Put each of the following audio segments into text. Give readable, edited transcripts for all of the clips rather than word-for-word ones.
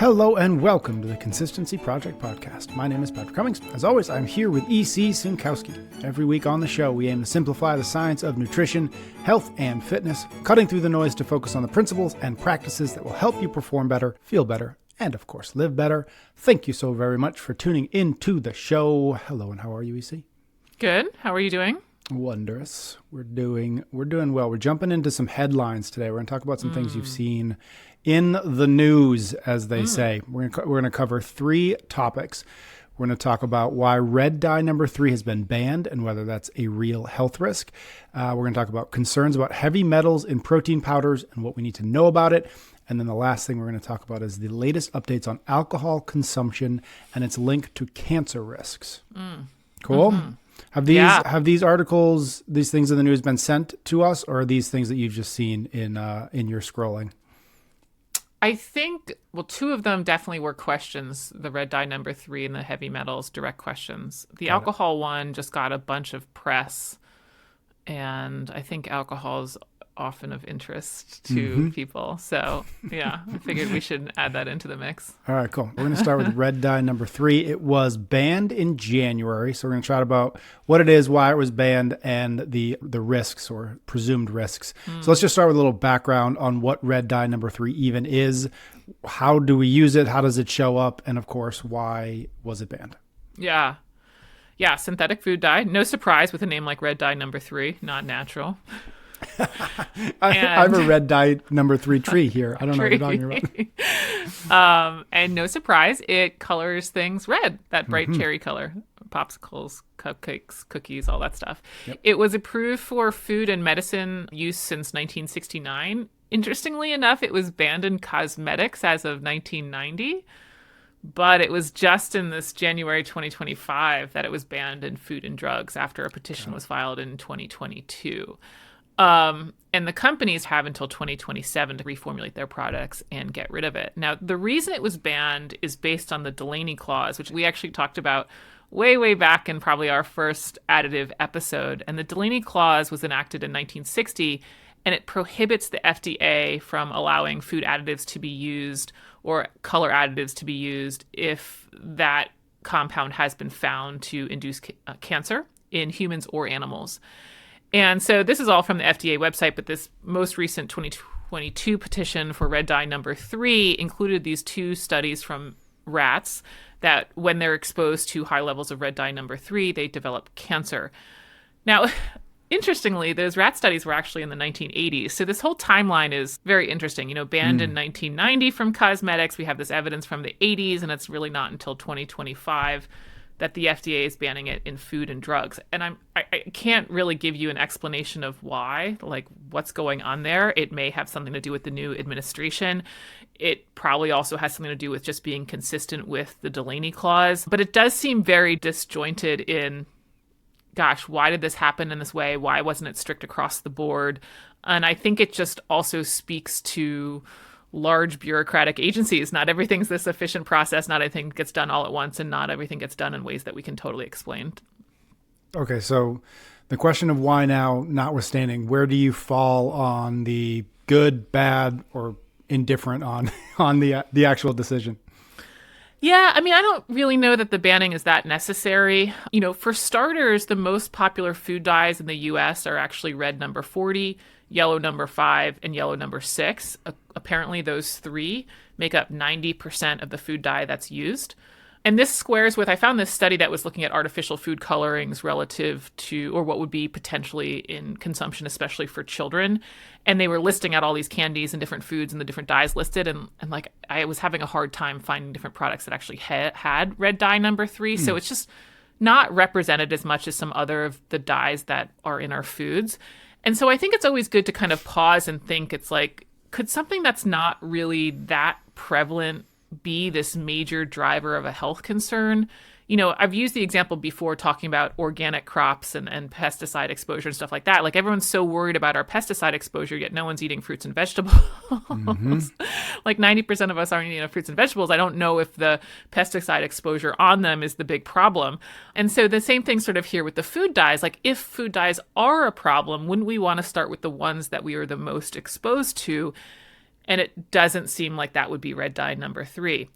Hello and welcome to the Consistency Project Podcast. My name is Patrick Cummings. As always, I'm here with E.C. Sinkowski. Every week on the show, we aim to simplify the science of nutrition, health, and fitness, cutting through the noise to focus on the principles and practices that will help you perform better, feel better, and of course, live better. Thank you so very much for tuning into the show. Hello, and how are you, E.C.? Good. How are you doing? Wondrous. We're doing well. We're jumping into some headlines today. We're going to talk about some things you've seen in the news, as they say. We're going to cover three topics. We're going to talk about why red dye number 3 has been banned and whether that's a real health risk. We're going to talk about concerns about heavy metals in protein powders and what we need to know about it. And then the last thing we're going to talk about is the latest updates on alcohol consumption and its link to cancer risks. Cool? Mm-hmm. Have these articles, these things in the news been sent to us, or are these things that you've just seen in your scrolling? I think, two of them definitely were questions, the red dye number 3 and the heavy metals direct questions. The alcohol one just got a bunch of press, and I think alcohol is often of interest to people. So yeah, I figured we should add that into the mix. All right, cool. We're going to start with red dye number 3. It was banned in January. So we're going to chat about what it is, why it was banned, and the risks or presumed risks. So let's just start with a little background on what red dye number 3 even is. How do we use it? How does it show up? And of course, why was it banned? Yeah, synthetic food dye. No surprise with a name like red dye number 3, not natural. I have a red dye number 3 tree here. I don't know what you're talking about. And no surprise, it colors things red, that bright cherry color. Popsicles, cupcakes, cookies, all that stuff. Yep. It was approved for food and medicine use since 1969. Interestingly enough, it was banned in cosmetics as of 1990. But it was just in this January 2025 that it was banned in food and drugs after a petition was filed in 2022. And the companies have until 2027 to reformulate their products and get rid of it. Now, the reason it was banned is based on the Delaney Clause, which we actually talked about way back in probably our first additive episode. And the Delaney Clause was enacted in 1960, and it prohibits the FDA from allowing food additives to be used or color additives to be used if that compound has been found to induce cancer in humans or animals. And so this is all from the FDA website, but this most recent 2022 petition for red dye number 3 included these 2 studies from rats that when they're exposed to high levels of red dye number 3, they develop cancer. Now, interestingly, those rat studies were actually in the 1980s. So this whole timeline is very interesting. Banned in 1990 from cosmetics. We have this evidence from the 80s, and it's really not until 2025 that the FDA is banning it in food and drugs. And I can't really give you an explanation of why, like what's going on there. It may have something to do with the new administration. It probably also has something to do with just being consistent with the Delaney Clause. But it does seem very disjointed in, gosh, why did this happen in this way? Why wasn't it strict across the board? And I think it just also speaks to large bureaucratic agencies. Not everything's this efficient process. Not everything gets done all at once, and not everything gets done in ways that we can totally explain. Okay, so the question of why now, notwithstanding, where do you fall on the good, bad, or indifferent on the actual decision? Yeah, I don't really know that the banning is that necessary. For starters, the most popular food dyes in the U.S. are actually red number 40, yellow number 5, and yellow number 6. Apparently, those 3 make up 90% of the food dye that's used. And this squares with, I found this study that was looking at artificial food colorings relative to, or what would be potentially in consumption, especially for children. And they were listing out all these candies and different foods and the different dyes listed. And like, I was having a hard time finding different products that actually had red dye number 3. So it's just not represented as much as some other of the dyes that are in our foods. And so I think it's always good to kind of pause and think, it's like, could something that's not really that prevalent be this major driver of a health concern? I've used the example before talking about organic crops and pesticide exposure and stuff like that. Like, everyone's so worried about our pesticide exposure, yet no one's eating fruits and vegetables. Like 90% of us aren't eating enough fruits and vegetables. I don't know if the pesticide exposure on them is the big problem. And so the same thing sort of here with the food dyes. Like, if food dyes are a problem, wouldn't we want to start with the ones that we are the most exposed to? And it doesn't seem like that would be red dye number 3.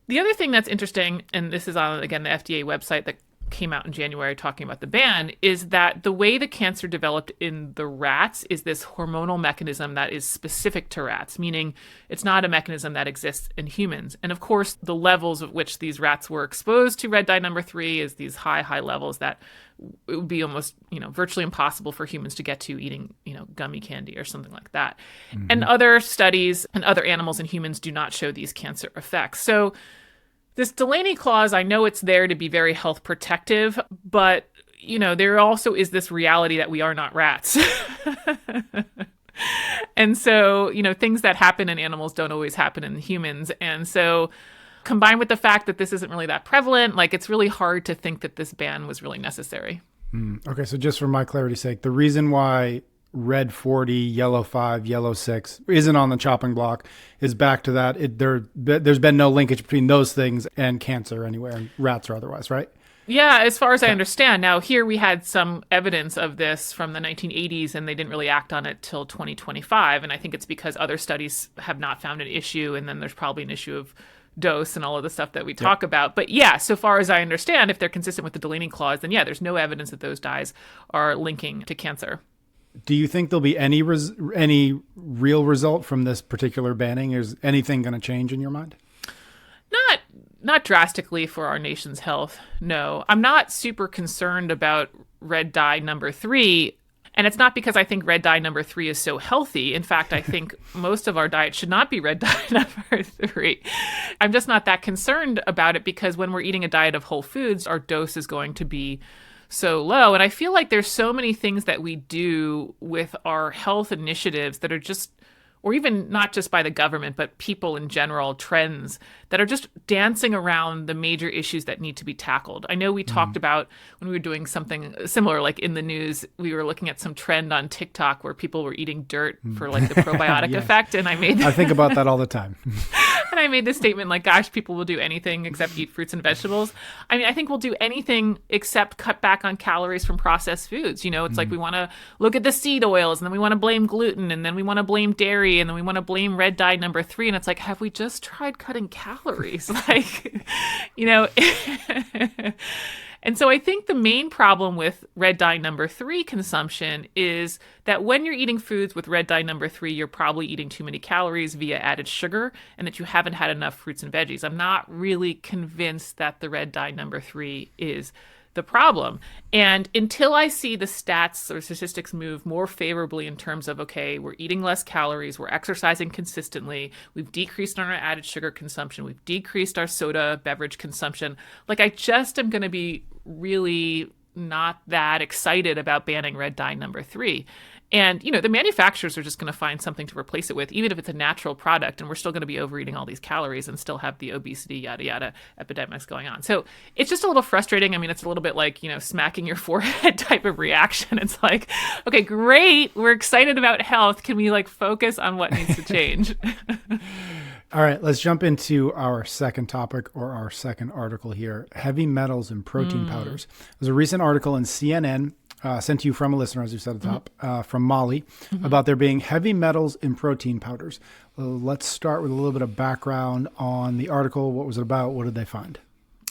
The other thing that's interesting, and this is on, again, the FDA website that came out in January talking about the ban, is that the way the cancer developed in the rats is this hormonal mechanism that is specific to rats, meaning it's not a mechanism that exists in humans. And of course, the levels at which these rats were exposed to red dye number 3 is these high levels that it would be almost, virtually impossible for humans to get to eating, gummy candy or something like that. Mm-hmm. And other studies and other animals and humans do not show these cancer effects. So this Delaney clause, I know it's there to be very health protective, but, there also is this reality that we are not rats. And so, things that happen in animals don't always happen in humans. And so combined with the fact that this isn't really that prevalent, it's really hard to think that this ban was really necessary. Okay, so just for my clarity's sake, the reason why red 40, yellow 5, yellow 6 isn't on the chopping block is back to that. There's been no linkage between those things and cancer anywhere, in rats or otherwise, right? Yeah, as far as I understand. Now, here we had some evidence of this from the 1980s, and they didn't really act on it till 2025. And I think it's because other studies have not found an issue, and then there's probably an issue of dose and all of the stuff that we talk about. But yeah, so far as I understand, if they're consistent with the Delaney clause, then yeah, there's no evidence that those dyes are linking to cancer. Do you think there'll be any real result from this particular banning? Is anything going to change in your mind? Not drastically for our nation's health. No, I'm not super concerned about red dye number 3. And it's not because I think red dye number 3 is so healthy. In fact, I think most of our diet should not be red dye number 3. I'm just not that concerned about it because when we're eating a diet of whole foods, our dose is going to be so low. And I feel like there's so many things that we do with our health initiatives that are just, or even not just by the government, but people in general, trends that are just dancing around the major issues that need to be tackled. I know we talked about when we were doing something similar, like in the news, we were looking at some trend on TikTok where people were eating dirt for the probiotic Yes. effect. And I think about that all the time. And I made this statement gosh, people will do anything except eat fruits and vegetables. I mean, I think we'll do anything except cut back on calories from processed foods. It's like we want to look at the seed oils, and then we want to blame gluten, and then we want to blame dairy, and then we want to blame red dye number 3. And it's like, have we just tried cutting calories? And so I think the main problem with red dye number 3 consumption is that when you're eating foods with red dye number 3, you're probably eating too many calories via added sugar and that you haven't had enough fruits and veggies. I'm not really convinced that the red dye number 3 is the problem. And until I see the stats or statistics move more favorably in terms of, okay, we're eating less calories, we're exercising consistently, we've decreased on our added sugar consumption, we've decreased our soda beverage consumption, I just am going to be really not that excited about banning red dye number 3. And, the manufacturers are just going to find something to replace it with, even if it's a natural product, and we're still going to be overeating all these calories and still have the obesity, yada, yada, epidemics going on. So it's just a little frustrating. I mean, it's a little bit like, smacking your forehead type of reaction. It's like, okay, great. We're excited about health. Can we focus on what needs to change? All right, let's jump into our second topic or our second article here, heavy metals in protein powders. There's a recent article in CNN sent to you from a listener, as you said at the top, from Molly, about there being heavy metals in protein powders. Let's start with a little bit of background on the article. What was it about? What did they find?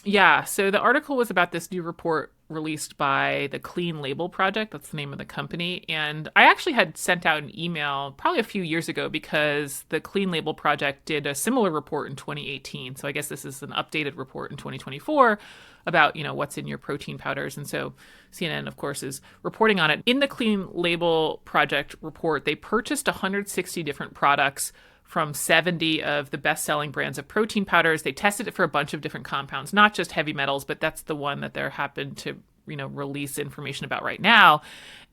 Yeah, so the article was about this new report released by the Clean Label Project. That's the name of the company. And I actually had sent out an email probably a few years ago because the Clean Label Project did a similar report in 2018. So I guess this is an updated report in 2024 about, what's in your protein powders. And so CNN, of course, is reporting on it. In the Clean Label Project report, they purchased 160 different products from 70 of the best-selling brands of protein powders. They tested it for a bunch of different compounds, not just heavy metals, but that's the one that they're happened to, release information about right now.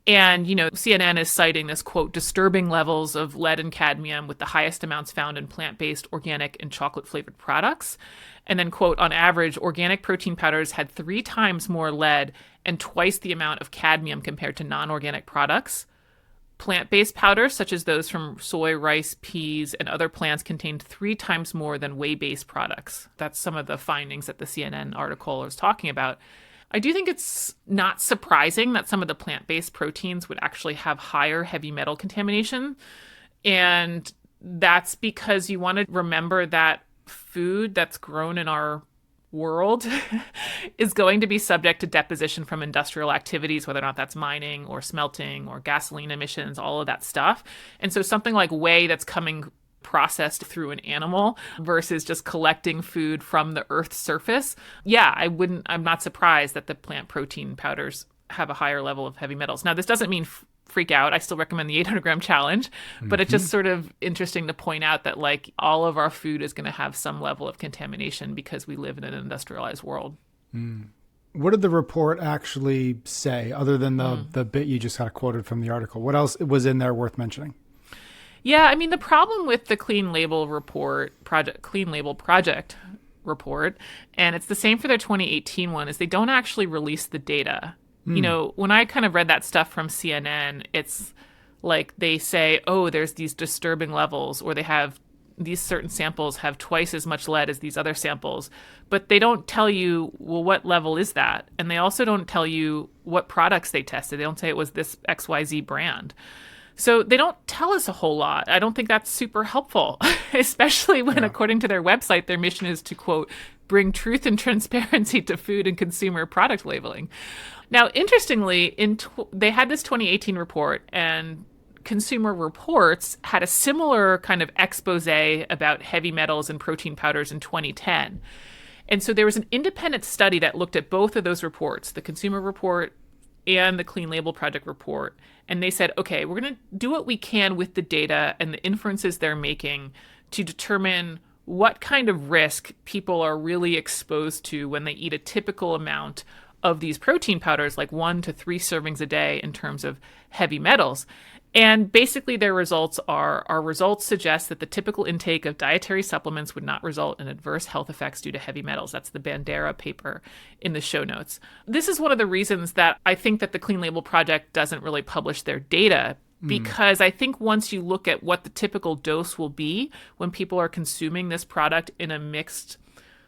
And, CNN is citing this, quote, disturbing levels of lead and cadmium with the highest amounts found in plant-based, organic, and chocolate-flavored products. And then, quote, on average, organic protein powders had 3 times more lead and twice the amount of cadmium compared to non-organic products. Plant-based powders, such as those from soy, rice, peas, and other plants, contained 3 times more than whey-based products. That's some of the findings that the CNN article was talking about. I do think it's not surprising that some of the plant-based proteins would actually have higher heavy metal contamination. And that's because you want to remember that food that's grown in our world is going to be subject to deposition from industrial activities, whether or not that's mining or smelting or gasoline emissions, all of that stuff. And so something like whey that's coming processed through an animal versus just collecting food from the Earth's surface. Yeah, I'm not surprised that the plant protein powders have a higher level of heavy metals. Now, this doesn't mean freak out. I still recommend the 800-gram challenge, but it's just sort of interesting to point out that like all of our food is going to have some level of contamination because we live in an industrialized world. What did the report actually say other than the bit you just got quoted from the article? What else was in there worth mentioning? Yeah, I mean, the problem with the Clean Label Project report, and it's the same for their 2018 one, is they don't actually release the data. You know, when I kind of read that stuff from CNN, it's like they say, oh, there's these disturbing levels, or they have these certain samples have twice as much lead as these other samples, but they don't tell you, well, what level is that? And they also don't tell you what products they tested. They don't say it was this XYZ brand. So they don't tell us a whole lot. I don't think that's super helpful, especially when, according to their website, their mission is to, quote, bring truth and transparency to food and consumer product labeling. Now, interestingly, they had this 2018 report, and Consumer Reports had a similar kind of expose about heavy metals and protein powders in 2010. And so there was an independent study that looked at both of those reports, the Consumer Report and the Clean Label Project report. And they said, okay, we're going to do what we can with the data and the inferences they're making to determine what kind of risk people are really exposed to when they eat a typical amount of these protein powders, like 1 to 3 servings a day in terms of heavy metals. And basically their results are, our results suggest that the typical intake of dietary supplements would not result in adverse health effects due to heavy metals. That's the Bandera paper in the show notes. This is one of the reasons that I think that the Clean Label Project doesn't really publish their data, because I think once you look at what the typical dose will be when people are consuming this product in a mixed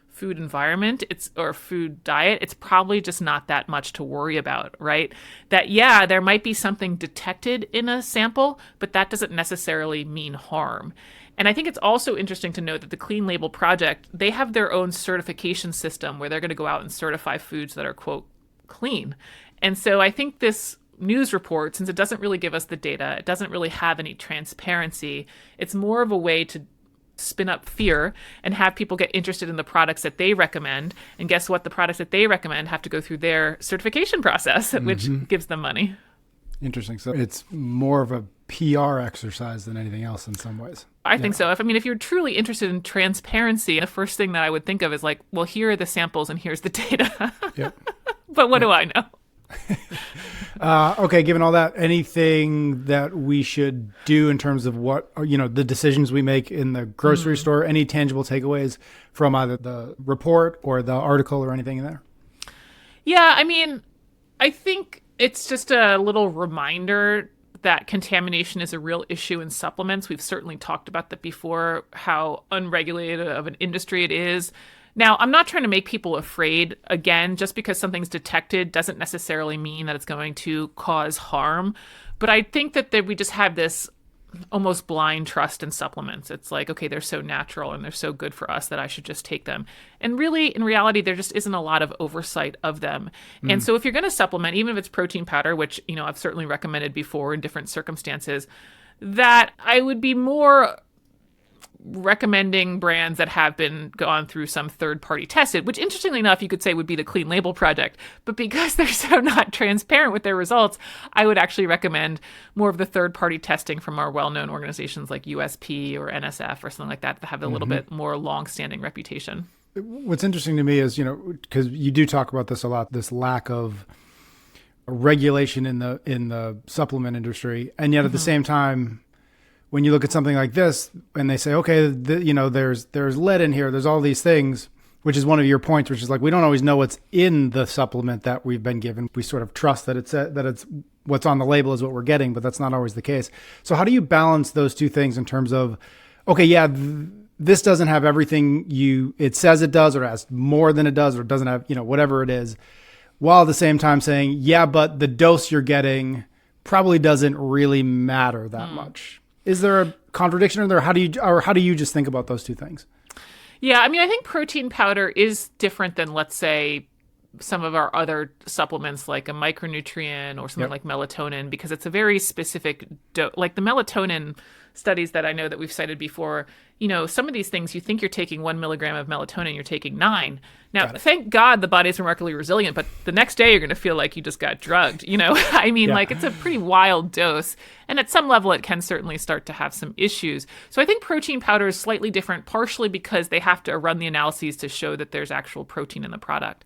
food environment, or food diet, it's probably just not that much to worry about, right? That, yeah, there might be something detected in a sample, but that doesn't necessarily mean harm. And I think it's also interesting to note that the Clean Label Project, they have their own certification system where they're going to go out and certify foods that are, quote, clean. And so I think this news report, since it doesn't really give us the data, it doesn't really have any transparency, it's more of a way to spin up fear and have people get interested in the products that they recommend. And guess what? The products that they recommend have to go through their certification process, which gives them money. Interesting. So it's more of a PR exercise than anything else in some ways. I think so. If you're truly interested in transparency, the first thing that I would think of is like, well, here are the samples and here's the data. Yep. But what do I know? Okay, given all that, anything that we should do in terms of what, the decisions we make in the grocery store, any tangible takeaways from either the report or the article or anything in there? Yeah, I think it's just a little reminder that contamination is a real issue in supplements. We've certainly talked about that before, how unregulated of an industry it is. Now, I'm not trying to make people afraid. Again, just because something's detected doesn't necessarily mean that it's going to cause harm. But I think that we just have this almost blind trust in supplements. It's like, okay, they're so natural and they're so good for us that I should just take them. And really, in reality, there just isn't a lot of oversight of them. And so if you're going to supplement, even if it's protein powder, which, I've certainly recommended before in different circumstances, that I would be more recommending brands that have been gone through some third-party tested, which interestingly enough, you could say would be the Clean Label Project. But because they're so not transparent with their results, I would actually recommend more of the third-party testing from our well-known organizations like USP or NSF or something like that have a little bit more long-standing reputation. What's interesting to me is, because you do talk about this a lot, this lack of regulation in the supplement industry, and yet at the same time, when you look at something like this and they say, okay, there's lead in here, there's all these things, which is one of your points, which is like, we don't always know what's in the supplement that we've been given. We sort of trust that it's what's on the label is what we're getting, but that's not always the case. So how do you balance those two things in terms of, okay, yeah, this doesn't have everything it says it does, or it has more than it does, or it doesn't have, whatever it is, while at the same time saying, yeah, but the dose you're getting probably doesn't really matter that much. Is there a contradiction in there? How do you just think about those two things? Yeah, I mean, I think protein powder is different than, let's say, some of our other supplements like a micronutrient or something like melatonin, because it's a very specific like the melatonin studies that I know that we've cited before, some of these things you think you're taking 1 milligram of melatonin, you're taking 9. Now, thank God the body is remarkably resilient, but the next day you're going to feel like you just got drugged, I mean, like it's a pretty wild dose. And at some level, it can certainly start to have some issues. So I think protein powder is slightly different, partially because they have to run the analyses to show that there's actual protein in the product.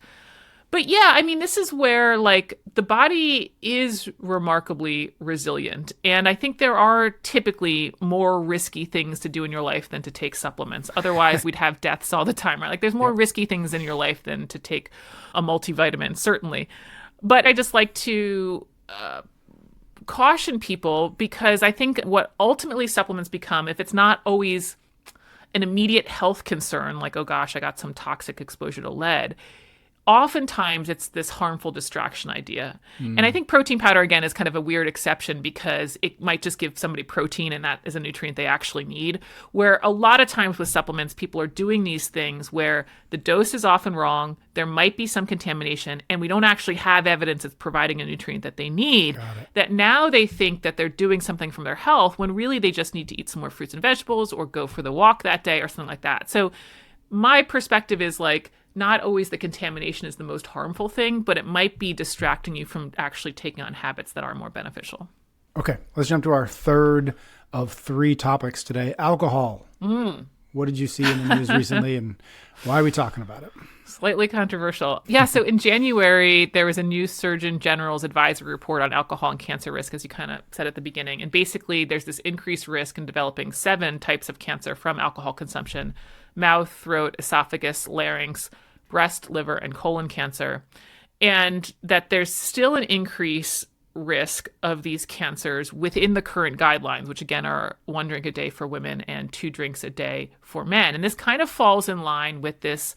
But yeah, I mean, this is where like the body is remarkably resilient. And I think there are typically more risky things to do in your life than to take supplements. Otherwise, we'd have deaths all the time, right? Like there's more risky things in your life than to take a multivitamin, certainly. But I just like to caution people, because I think what ultimately supplements become, if it's not always an immediate health concern, like, oh gosh, I got some toxic exposure to lead, oftentimes it's this harmful distraction idea. And I think protein powder, again, is kind of a weird exception because it might just give somebody protein and that is a nutrient they actually need. Where a lot of times with supplements, people are doing these things where the dose is often wrong, there might be some contamination, and we don't actually have evidence it's providing a nutrient that they need. That now they think that they're doing something from their health when really they just need to eat some more fruits and vegetables or go for the walk that day or something like that. So my perspective is like, not always the contamination is the most harmful thing, but it might be distracting you from actually taking on habits that are more beneficial. Okay, let's jump to our third of 3 topics today, alcohol. What did you see in the news recently, and why are we talking about it? Slightly controversial. Yeah, so in January, there was a new Surgeon General's advisory report on alcohol and cancer risk, as you kind of said at the beginning. And basically, there's this increased risk in developing 7 types of cancer from alcohol consumption: mouth, throat, esophagus, larynx, breast, liver, and colon cancer. And that there's still an increased risk of these cancers within the current guidelines, which again are 1 drink a day for women and 2 drinks a day for men. And this kind of falls in line with this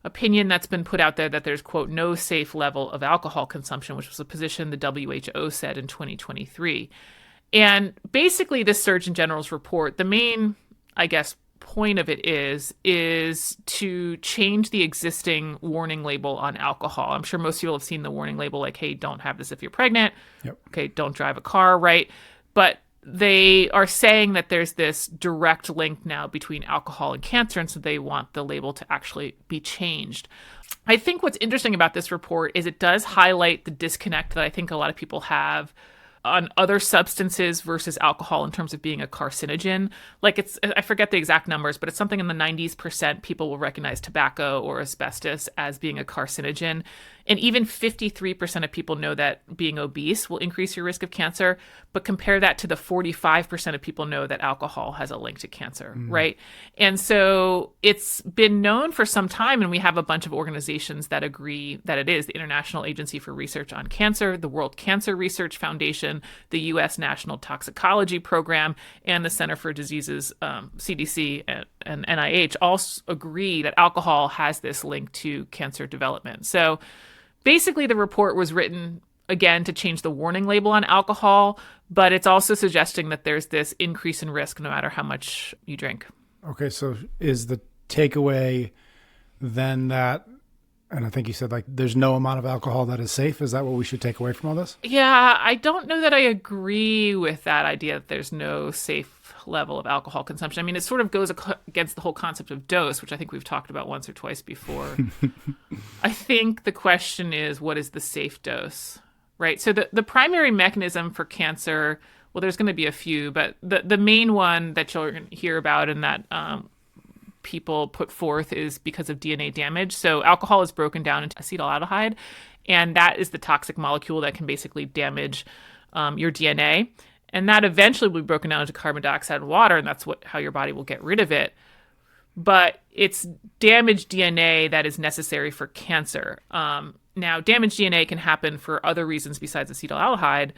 opinion that's been put out there that there's, quote, no safe level of alcohol consumption, which was a position the WHO said in 2023. And basically this Surgeon General's report, the main, I guess, point of it is to change the existing warning label on alcohol. I'm sure most people have seen the warning label like, hey, don't have this if you're pregnant. Okay, don't drive a car, right? But they are saying that there's this direct link now between alcohol and cancer, and so they want the label to actually be changed. I think what's interesting about this report is it does highlight the disconnect that I think a lot of people have on other substances versus alcohol in terms of being a carcinogen. Like I forget the exact numbers, but it's something in the 90% people will recognize tobacco or asbestos as being a carcinogen. And even 53% of people know that being obese will increase your risk of cancer. But compare that to the 45% of people know that alcohol has a link to cancer, right? And so it's been known for some time, and we have a bunch of organizations that agree that it is: the International Agency for Research on Cancer, the World Cancer Research Foundation, the U.S. National Toxicology Program, and the Center for Diseases, CDC, and NIH all agree that alcohol has this link to cancer development. So basically, the report was written, again, to change the warning label on alcohol, but it's also suggesting that there's this increase in risk no matter how much you drink. Okay, so is the takeaway then that, and I think you said like there's no amount of alcohol that is safe? Is that what we should take away from all this? Yeah, I don't know that I agree with that idea that there's no safe level of alcohol consumption. I mean, it sort of goes against the whole concept of dose, which I think we've talked about once or twice before. I think the question is, what is the safe dose, right? So the primary mechanism for cancer, well, there's going to be a few, but the main one that you'll hear about and that people put forth is because of DNA damage. So alcohol is broken down into acetaldehyde, and that is the toxic molecule that can basically damage your DNA. And that eventually will be broken down into carbon dioxide and water, and that's how your body will get rid of it. But it's damaged DNA that is necessary for cancer. Now, damaged DNA can happen for other reasons besides acetaldehyde,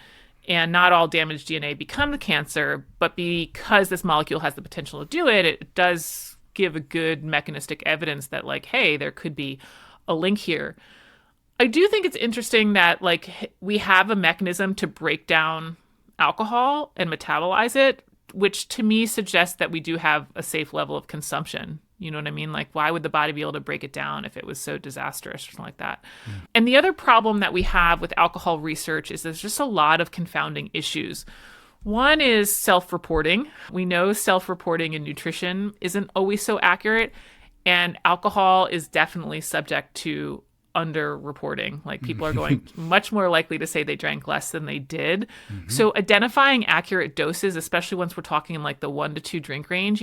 and not all damaged DNA become cancer, but because this molecule has the potential to do it, it does give a good mechanistic evidence that, like, hey, there could be a link here. I do think it's interesting that, like, we have a mechanism to break down alcohol and metabolize it which to me suggests that we do have a safe level of consumption. You know what I mean? Like, why would the body be able to break it down if it was so disastrous or something like that? And the other problem that we have with alcohol research is there's just a lot of confounding issues. One is self-reporting. We know self-reporting in nutrition isn't always so accurate, and alcohol is definitely subject to under-reporting. Like, people are going much more likely to say they drank less than they did. So identifying accurate doses, especially once we're talking in like the 1 to 2 drink range,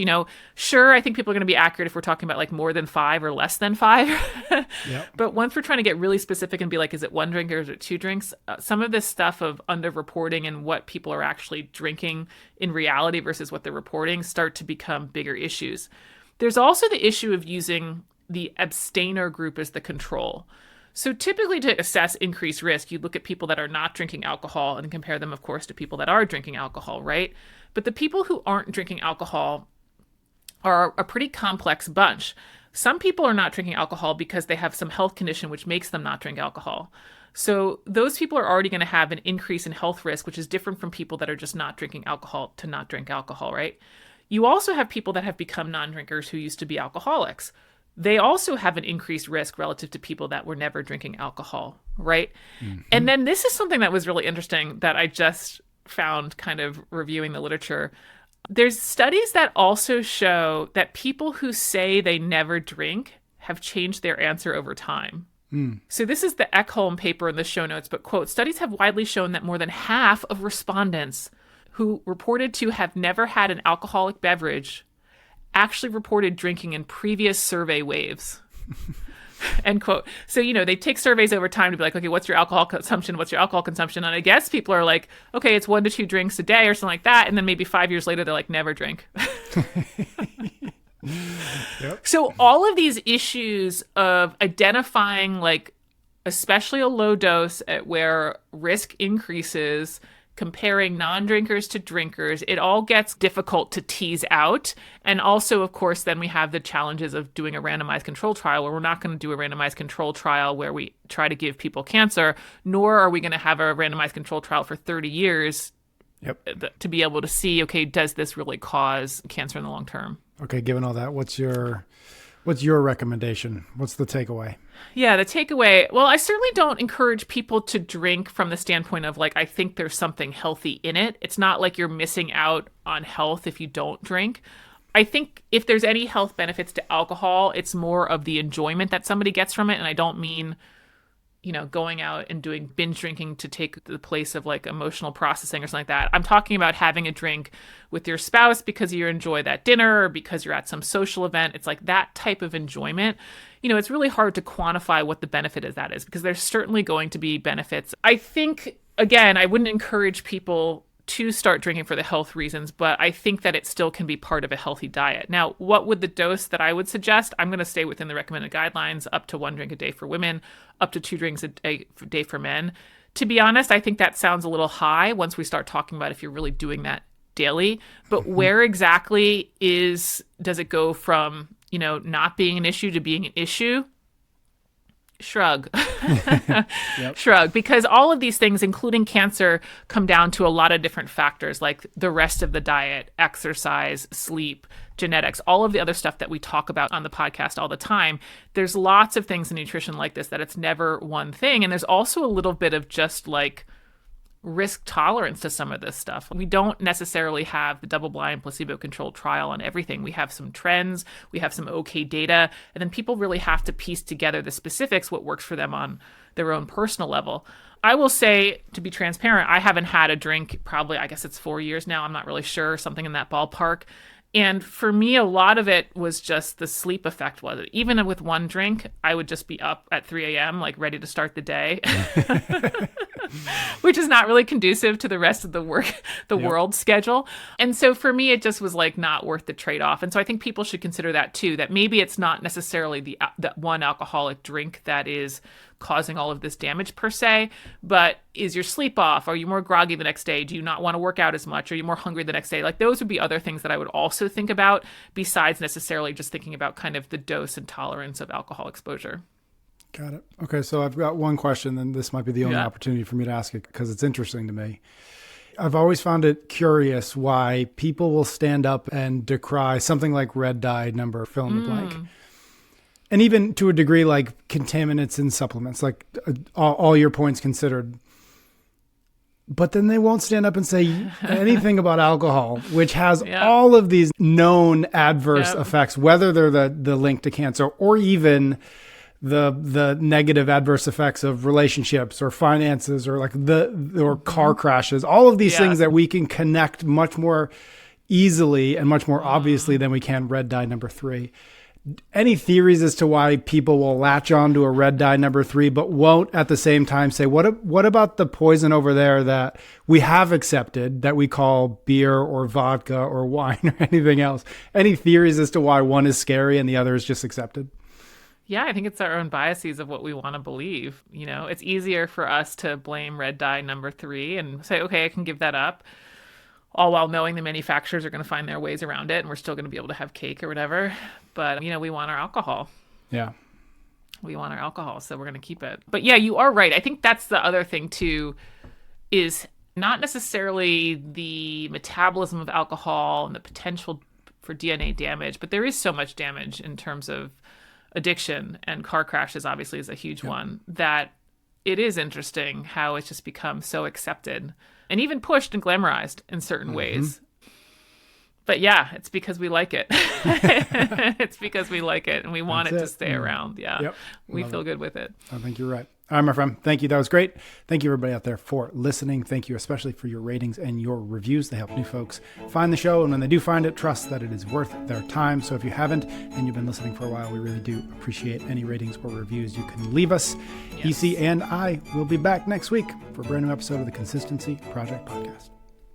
sure, I think people are going to be accurate if we're talking about like more than 5 or less than 5. Yep. But once we're trying to get really specific and be like, is it 1 drink or is it 2 drinks? Some of this stuff of under-reporting and what people are actually drinking in reality versus what they're reporting start to become bigger issues. There's also the issue of using the abstainer group as the control. So typically, to assess increased risk, you look at people that are not drinking alcohol and compare them, of course, to people that are drinking alcohol, right? But the people who aren't drinking alcohol are a pretty complex bunch. Some people are not drinking alcohol because they have some health condition which makes them not drink alcohol. So those people are already going to have an increase in health risk, which is different from people that are just not drinking alcohol to not drink alcohol, right? You also have people that have become non-drinkers who used to be alcoholics. They also have an increased risk relative to people that were never drinking alcohol, right? And then this is something that was really interesting that I just found kind of reviewing the literature. There's studies that also show that people who say they never drink have changed their answer over time. So this is the Ekholm paper in the show notes, but quote, studies have widely shown that more than half of respondents who reported to have never had an alcoholic beverage actually reported drinking in previous survey waves. End quote. So, they take surveys over time to be like, okay, what's your alcohol consumption? What's your alcohol consumption? And I guess people are like, okay, it's 1 to 2 drinks a day or something like that. And then maybe 5 years later, they're like, never drink. Yep. So all of these issues of identifying like, especially a low dose at where risk increases, comparing non-drinkers to drinkers, it all gets difficult to tease out. And also, of course, then we have the challenges of doing a randomized control trial where we're not going to do a randomized control trial where we try to give people cancer, nor are we going to have a randomized control trial for 30 years to be able to see, okay, does this really cause cancer in the long term? Okay, given all that, what's your recommendation? What's the takeaway? Yeah, the takeaway. Well, I certainly don't encourage people to drink from the standpoint of like, I think there's something healthy in it. It's not like you're missing out on health if you don't drink. I think if there's any health benefits to alcohol, it's more of the enjoyment that somebody gets from it. And I don't mean, going out and doing binge drinking to take the place of like emotional processing or something like that. I'm talking about having a drink with your spouse because you enjoy that dinner or because you're at some social event. It's like that type of enjoyment. It's really hard to quantify what the benefit of that is because there's certainly going to be benefits. I think, again, I wouldn't encourage people to start drinking for the health reasons, but I think that it still can be part of a healthy diet. Now, what would the dose that I would suggest? I'm going to stay within the recommended guidelines, up to 1 drink a day for women, up to 2 drinks a day for men. To be honest, I think that sounds a little high once we start talking about if you're really doing that daily. But where exactly does it go from, not being an issue to being an issue? Shrug. Yep. Shrug. Because all of these things, including cancer, come down to a lot of different factors like the rest of the diet, exercise, sleep, genetics, all of the other stuff that we talk about on the podcast all the time. There's lots of things in nutrition like this that it's never one thing. And there's also a little bit of just like risk tolerance to some of this stuff. We don't necessarily have the double-blind placebo-controlled trial on everything. We have some trends, we have some okay data, and then people really have to piece together the specifics, what works for them on their own personal level. I will say, to be transparent, I haven't had a drink probably, I guess it's 4 years now, I'm not really sure, something in that ballpark. And for me, a lot of it was just the sleep effect was it. Even with 1 drink, I would just be up at 3 a.m., like ready to start the day. Which is not really conducive to the rest of the world schedule. And so for me, it just was like not worth the trade-off. And so I think people should consider that too, that maybe it's not necessarily the one alcoholic drink that is causing all of this damage per se, but is your sleep off? Are you more groggy the next day? Do you not want to work out as much? Are you more hungry the next day? Like those would be other things that I would also think about besides necessarily just thinking about kind of the dose and tolerance of alcohol exposure. Got it. Okay, so I've got one question, and this might be the only opportunity for me to ask it because it's interesting to me. I've always found it curious why people will stand up and decry something like red dye number, fill in the blank. And even to a degree, like contaminants in supplements, like all your points considered. But then they won't stand up and say anything about alcohol, which has all of these known adverse effects, whether they're the link to cancer or even the negative adverse effects of relationships or finances or or car crashes, all of these things that we can connect much more easily and much more obviously than we can red dye number 3. Any theories as to why people will latch on to a red dye number 3, but won't at the same time say, what about the poison over there that we have accepted that we call beer or vodka or wine or anything else? Any theories as to why one is scary and the other is just accepted? Yeah, I think it's our own biases of what we want to believe. You know, it's easier for us to blame red dye number 3 and say, okay, I can give that up, all while knowing the manufacturers are going to find their ways around it and we're still going to be able to have cake or whatever. But, we want our alcohol. Yeah. We want our alcohol, so we're going to keep it. But yeah, you are right. I think that's the other thing too, is not necessarily the metabolism of alcohol and the potential for DNA damage, but there is so much damage in terms of addiction, and car crashes obviously is a huge one, that it is interesting how it's just become so accepted and even pushed and glamorized in certain ways. But yeah, it's because we like it. It's because we like it and we want it to stay around. Yeah. Yep. We feel good with it. I think you're right. All right, my friend. Thank you. That was great. Thank you, everybody out there, for listening. Thank you especially for your ratings and your reviews. They help new folks find the show. And when they do find it, trust that it is worth their time. So if you haven't and you've been listening for a while, we really do appreciate any ratings or reviews you can leave us. EC and I will be back next week for a brand new episode of the Consistency Project Podcast.